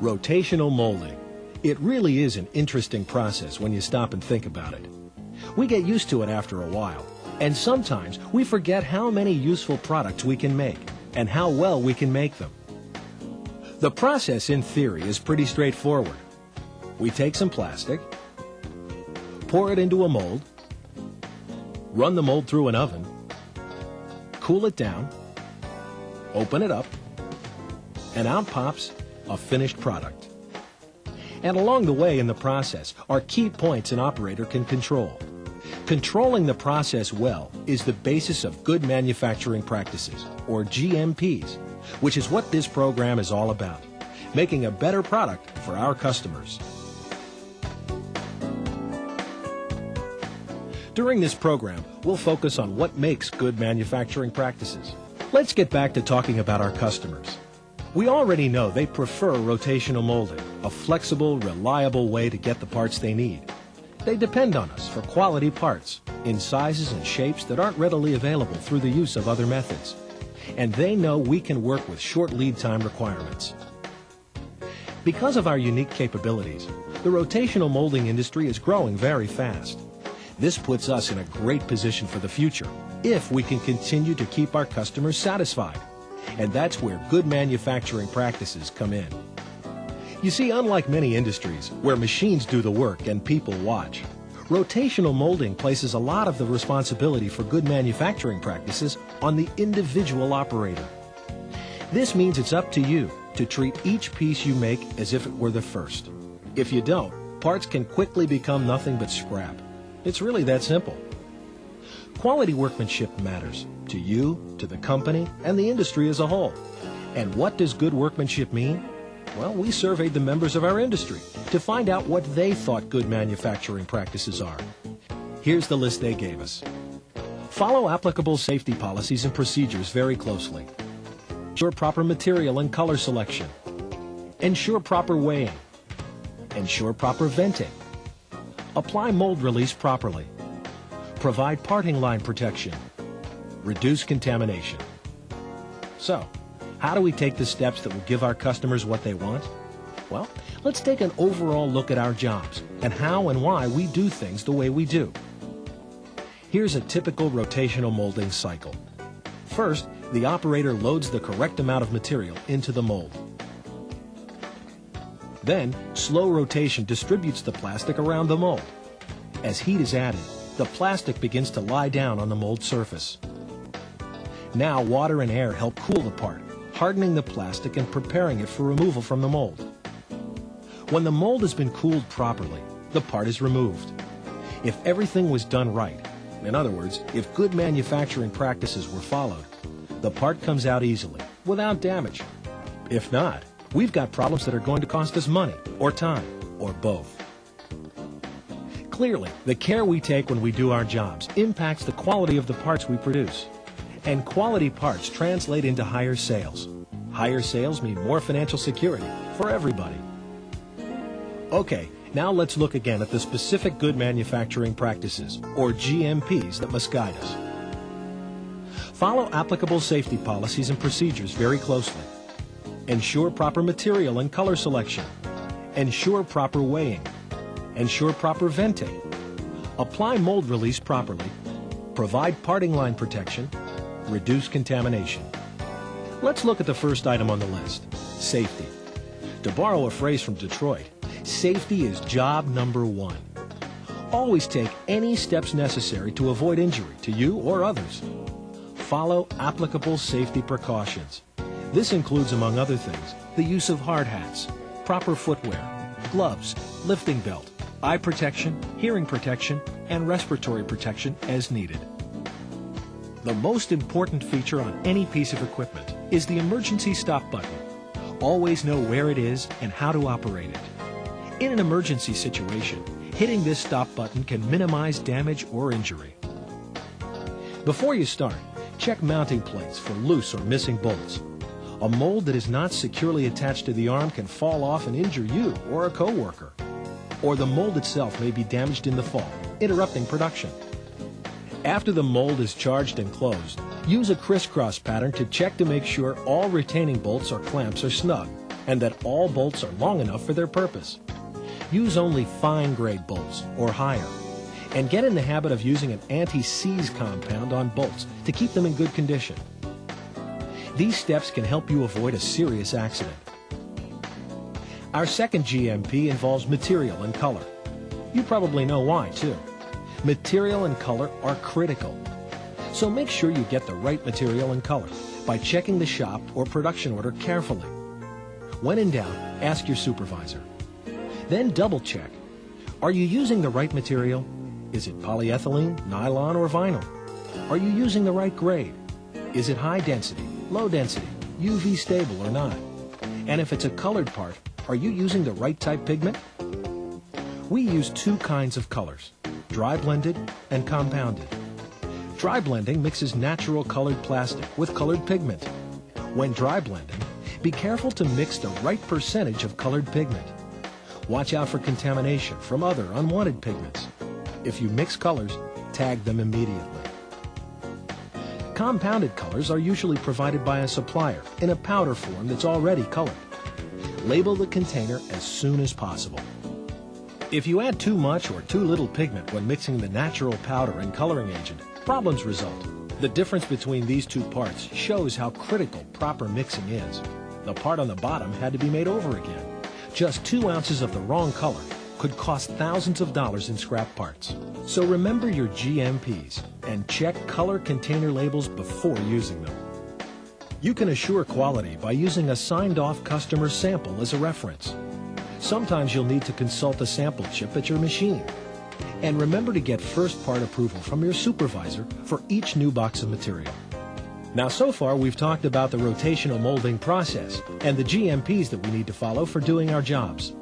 Rotational molding. It really is an interesting process when you stop and think about it. We get used to it after a while, and sometimes we forget how many useful products we can make and how well we can make them. The process in theory is pretty straightforward. We take some plastic, pour it into a mold, run the mold through an oven, cool it down, open it up, and out pops a finished product. And along the way in the process are key points an operator can control. Controlling the process well is the basis of good manufacturing practices, or GMPs, which is what this program is all about, making a better product for our customers. During this program, we'll focus on what makes good manufacturing practices. Let's get back to talking about our customers. We already know they prefer rotational molding, a flexible, reliable way to get the parts they need. They depend on us for quality parts in sizes and shapes that aren't readily available through the use of other methods. And they know we can work with short lead time requirements. Because of our unique capabilities, the rotational molding industry is growing very fast. This puts us in a great position for the future if we can continue to keep our customers satisfied. And that's where good manufacturing practices come in. You see, unlike many industries where machines do the work and people watch, rotational molding places a lot of the responsibility for good manufacturing practices on the individual operator. This means it's up to you to treat each piece you make as if it were the first. If you don't, parts can quickly become nothing but scrap. It's really that simple. Quality workmanship matters to you, to the company, and the industry as a whole. And what does good workmanship mean? Well, we surveyed the members of our industry to find out what they thought good manufacturing practices are. Here's the list they gave us. Follow applicable safety policies and procedures very closely. Ensure proper material and color selection. Ensure proper weighing. Ensure proper venting. Apply mold release properly. Provide parting line protection. Reduce contamination. So, how do we take the steps that will give our customers what they want? Well, let's take an overall look at our jobs and how and why we do things the way we do. Here's a typical rotational molding cycle. First, the operator loads the correct amount of material into the mold. Then, slow rotation distributes the plastic around the mold. As heat is added, the plastic begins to lie down on the mold surface. Now water and air help cool the part, hardening the plastic and preparing it for removal from the mold. When the mold has been cooled properly, the part is removed. If everything was done right, in other words, if good manufacturing practices were followed, the part comes out easily, without damage. If not, we've got problems that are going to cost us money, or time, or both. Clearly, the care we take when we do our jobs impacts the quality of the parts we produce. And quality parts translate into higher sales. Higher sales mean more financial security for everybody. Okay, now let's look again at the specific good manufacturing practices, or GMPs, that must guide us. Follow applicable safety policies and procedures very closely. Ensure proper material and color selection. Ensure proper weighing. Ensure proper venting. Apply mold release properly. Provide parting line protection. Reduce contamination. Let's look at the first item on the list, safety. To borrow a phrase from Detroit, safety is job number one. Always take any steps necessary to avoid injury to you or others. Follow applicable safety precautions. This includes, among other things, the use of hard hats, proper footwear, gloves, lifting belt, eye protection, hearing protection, and respiratory protection as needed. The most important feature on any piece of equipment is the emergency stop button. Always know where it is and how to operate it. In an emergency situation, hitting this stop button can minimize damage or injury. Before you start, check mounting plates for loose or missing bolts. A mold that is not securely attached to the arm can fall off and injure you or a coworker. Or the mold itself may be damaged in the fall, interrupting production. After the mold is charged and closed, use a crisscross pattern to check to make sure all retaining bolts or clamps are snug. and that all bolts are long enough for their purpose. Use only fine-grade bolts or higher, and get in the habit of using an anti-seize compound on bolts to keep them in good condition. These steps can help you avoid a serious accident. Our second GMP involves material and color. You probably know why, too. Material and color are critical. So make sure you get the right material and color by checking the shop or production order carefully. When in doubt, ask your supervisor. Then double check. Are you using the right material? Is it polyethylene, nylon, or vinyl? Are you using the right grade? Is it high density, low density, UV stable or not? And if it's a colored part, are you using the right type pigment? We use two kinds of colors, dry blended and compounded. Dry blending mixes natural colored plastic with colored pigment. When dry blending, be careful to mix the right percentage of colored pigment. Watch out for contamination from other unwanted pigments. If you mix colors, tag them immediately. Compounded colors are usually provided by a supplier in a powder form that's already colored. Label the container as soon as possible. If you add too much or too little pigment when mixing the natural powder and coloring agent, problems result. The difference between these two parts shows how critical proper mixing is. The part on the bottom had to be made over again. Just 2 ounces of the wrong color could cost thousands of dollars in scrap parts. So remember your GMPs and check color container labels before using them. You can assure quality by using a signed-off customer sample as a reference. Sometimes you'll need to consult a sample chip at your machine. And remember to get first part approval from your supervisor for each new box of material. Now, so far we've talked about the rotational molding process and the GMPs that we need to follow for doing our jobs.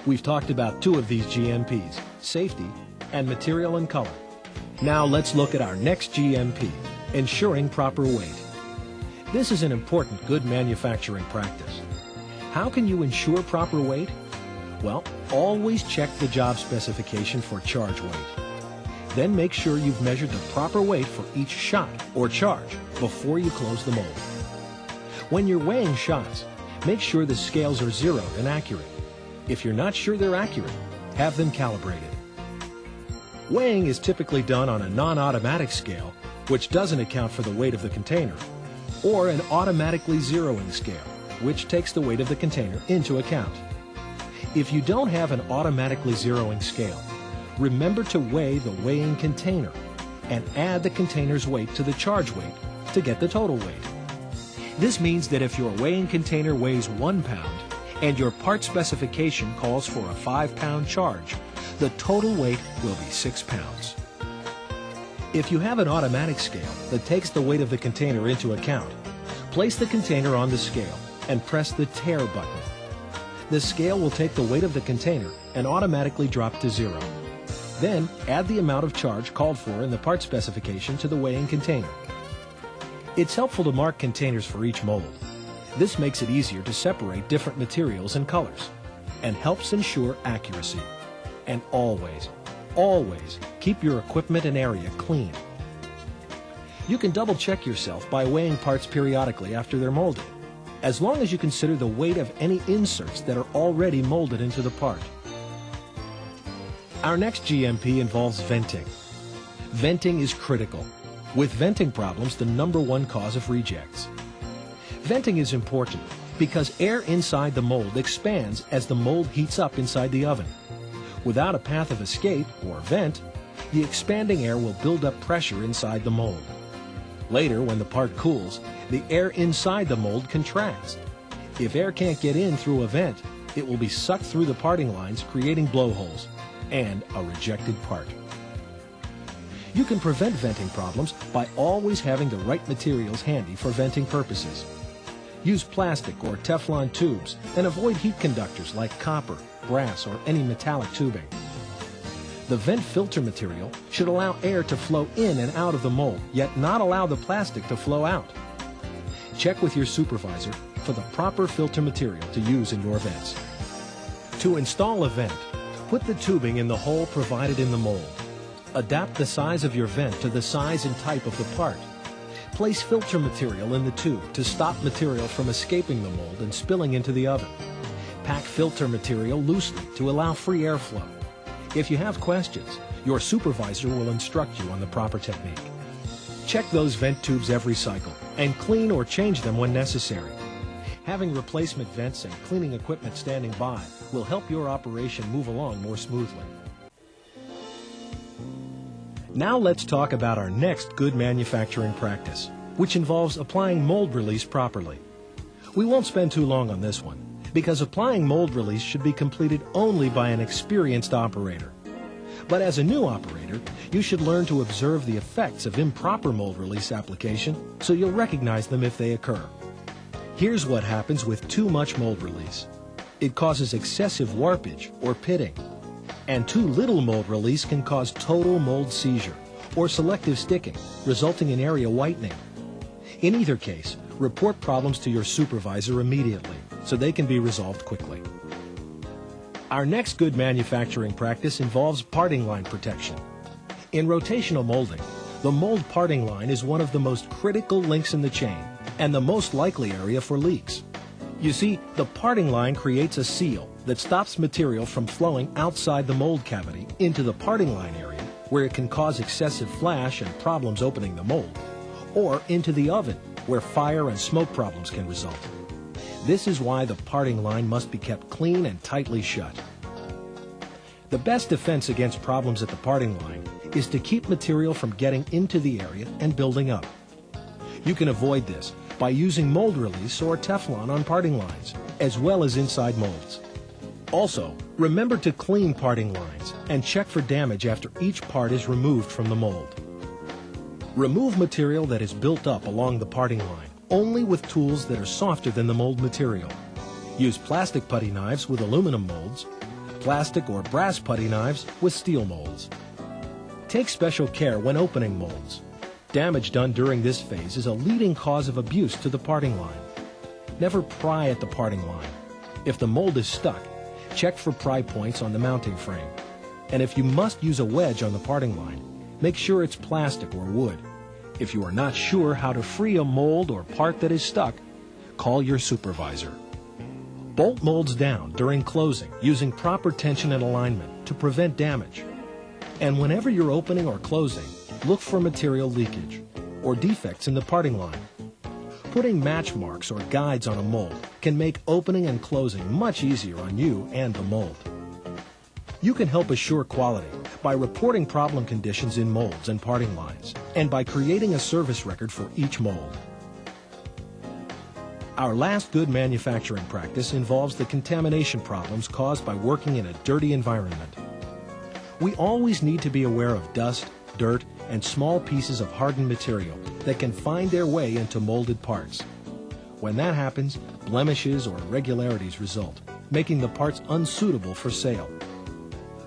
We've talked about 2 of these GMPs, safety and material and color. Now let's look at our next GMP, ensuring proper weight. This is an important good manufacturing practice. How can you ensure proper weight? Well, always check the job specification for charge weight. Then make sure you've measured the proper weight for each shot or charge before you close the mold. When you're weighing shots, make sure the scales are zeroed and accurate. If you're not sure they're accurate, have them calibrated. Weighing is typically done on a non-automatic scale, which doesn't account for the weight of the container, or an automatically zeroing scale, which takes the weight of the container into account. If you don't have an automatically zeroing scale, remember to weigh the weighing container and add the container's weight to the charge weight to get the total weight. This means that if your weighing container weighs 1 pound and your part specification calls for a 5-pound charge, the total weight will be 6 pounds. If you have an automatic scale that takes the weight of the container into account, place the container on the scale and press the tare button. The scale will take the weight of the container and automatically drop to 0. Then add the amount of charge called for in the part specification to the weighing container. It's helpful to mark containers for each mold. This makes it easier to separate different materials and colors and helps ensure accuracy. And always, always keep your equipment and area clean. You can double check yourself by weighing parts periodically after they're molded, as long as you consider the weight of any inserts that are already molded into the part. Our next GMP involves venting. Venting is critical. With venting problems, the #1 cause of rejects. Venting is important because air inside the mold expands as the mold heats up inside the oven. Without a path of escape, or vent, the expanding air will build up pressure inside the mold. Later, when the part cools, the air inside the mold contracts. If air can't get in through a vent, it will be sucked through the parting lines, creating blowholes and a rejected part. You can prevent venting problems by always having the right materials handy for venting purposes. Use plastic or Teflon tubes and avoid heat conductors like copper, brass, or any metallic tubing. The vent filter material should allow air to flow in and out of the mold, yet not allow the plastic to flow out. Check with your supervisor for the proper filter material to use in your vents. To install a vent, put the tubing in the hole provided in the mold. Adapt the size of your vent to the size and type of the part. Place filter material in the tube to stop material from escaping the mold and spilling into the oven. Pack filter material loosely to allow free airflow. If you have questions, your supervisor will instruct you on the proper technique. Check those vent tubes every cycle and clean or change them when necessary. Having replacement vents and cleaning equipment standing by will help your operation move along more smoothly. Now let's talk about our next good manufacturing practice, which involves applying mold release properly. We won't spend too long on this one, because applying mold release should be completed only by an experienced operator. But as a new operator, you should learn to observe the effects of improper mold release application so you'll recognize them if they occur. Here's what happens with too much mold release. It causes excessive warpage or pitting. And too little mold release can cause total mold seizure or selective sticking, resulting in area whitening. In either case, report problems to your supervisor immediately so they can be resolved quickly. Our next good manufacturing practice involves parting line protection. In rotational molding, the mold parting line is one of the most critical links in the chain and the most likely area for leaks. You see, the parting line creates a seal that stops material from flowing outside the mold cavity into the parting line area, where it can cause excessive flash and problems opening the mold, or into the oven, where fire and smoke problems can result. This is why the parting line must be kept clean and tightly shut. The best defense against problems at the parting line is to keep material from getting into the area and building up. You can avoid this by using mold release or Teflon on parting lines, as well as inside molds. Also, remember to clean parting lines and check for damage after each part is removed from the mold. Remove material that is built up along the parting line only with tools that are softer than the mold material. Use plastic putty knives with aluminum molds, plastic or brass putty knives with steel molds. Take special care when opening molds. Damage done during this phase is a leading cause of abuse to the parting line. Never pry at the parting line. If the mold is stuck, check for pry points on the mounting frame. And if you must use a wedge on the parting line, make sure it's plastic or wood. If you are not sure how to free a mold or part that is stuck, call your supervisor. Bolt molds down during closing using proper tension and alignment to prevent damage. And whenever you're opening or closing, look for material leakage or defects in the parting line. Putting match marks or guides on a mold can make opening and closing much easier on you and the mold. You can help assure quality by reporting problem conditions in molds and parting lines, and by creating a service record for each mold. Our last good manufacturing practice involves the contamination problems caused by working in a dirty environment. We always need to be aware of dust, dirt, and small pieces of hardened material that can find their way into molded parts. When that happens, blemishes or irregularities result, making the parts unsuitable for sale.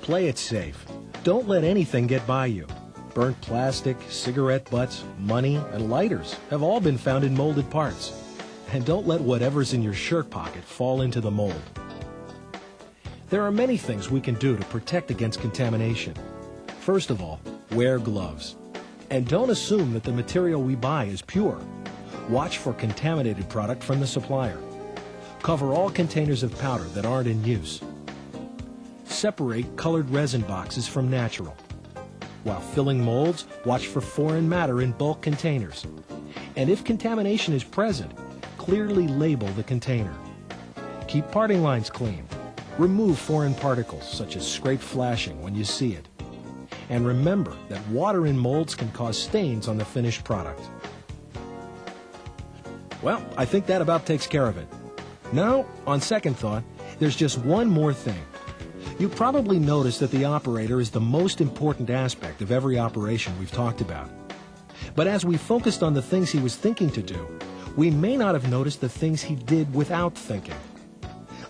Play it safe. Don't let anything get by you. Burnt plastic, cigarette butts, money, and lighters have all been found in molded parts. And don't let whatever's in your shirt pocket fall into the mold. There are many things we can do to protect against contamination. First of all, wear gloves. And don't assume that the material we buy is pure. Watch for contaminated product from the supplier. Cover all containers of powder that aren't in use. Separate colored resin boxes from natural. While filling molds, watch for foreign matter in bulk containers. And if contamination is present, clearly label the container. Keep parting lines clean. Remove foreign particles, such as scraped flashing, when you see it. And remember that water in molds can cause stains on the finished product. Well, I think that about takes care of it. Now, on second thought, there's just one more thing. You probably noticed that the operator is the most important aspect of every operation we've talked about. But as we focused on the things he was thinking to do, we may not have noticed the things he did without thinking.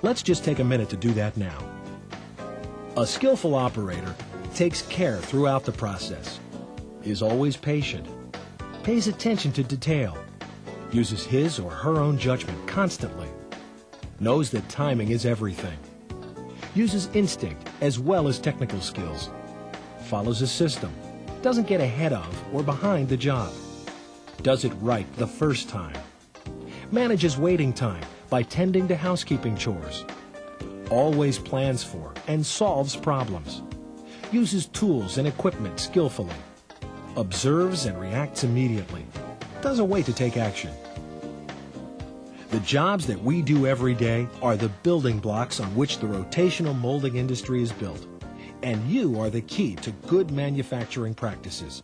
Let's just take a minute to do that now. A skillful operator takes care throughout the process, is always patient, pays attention to detail, uses his or her own judgment constantly, knows that timing is everything, uses instinct as well as technical skills, follows a system, doesn't get ahead of or behind the job, does it right the first time, manages waiting time by tending to housekeeping chores, always plans for and solves problems, uses tools and equipment skillfully, observes and reacts immediately, doesn't wait to take action. The jobs that we do every day are the building blocks on which the rotational molding industry is built, and you are the key to good manufacturing practices.